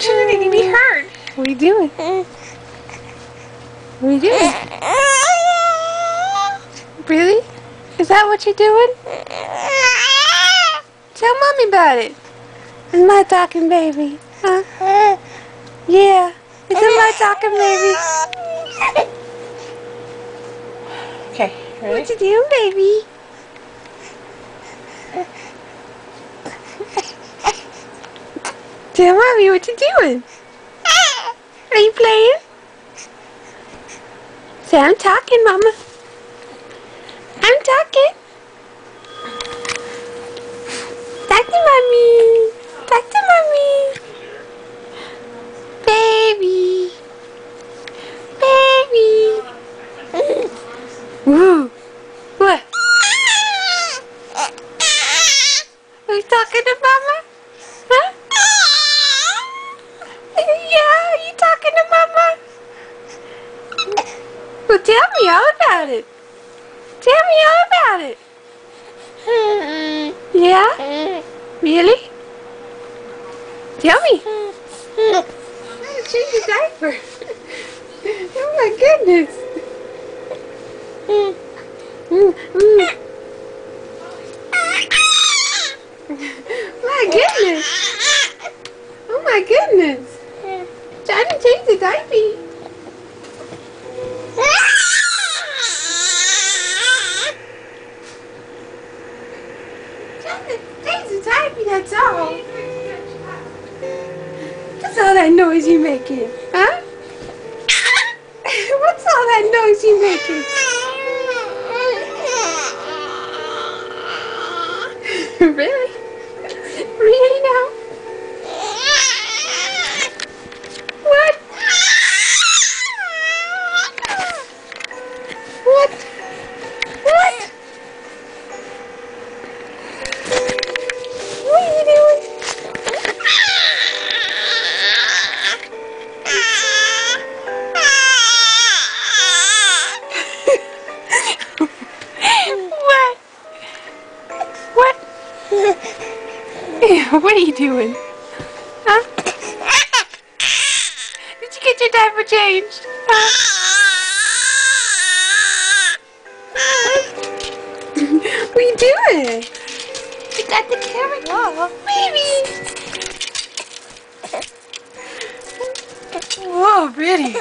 Shouldn't be hurt. What are you doing? What are you doing? Really? Is that what you're doing? Tell mommy about it. It's my talking baby. Huh? Yeah. Is it my talking baby? Okay, ready? What you doing, baby? Tell mommy what you doing. Are you playing? Say, I'm talking, mama. I'm talking. Talk to mommy. Talk to mommy. Baby. Baby. Woo. What? Are you talking to mama? Huh? Yeah, are you talking to mama? Well, tell me all about it. Tell me all about it. Yeah? Really? Tell me. I gotta change the diaper. Oh my goodness. My goodness. Oh my goodness. Trying to change the diaper. Change the diaper, that's all. What's all that noise you making? Huh? What's all that noise you making? Really? Really now? What? What? What? What are you doing? What? What? What are you doing? Huh? Did you get your diaper changed? Huh? What are you doing? You got the camera. Whoa, baby. Whoa, really?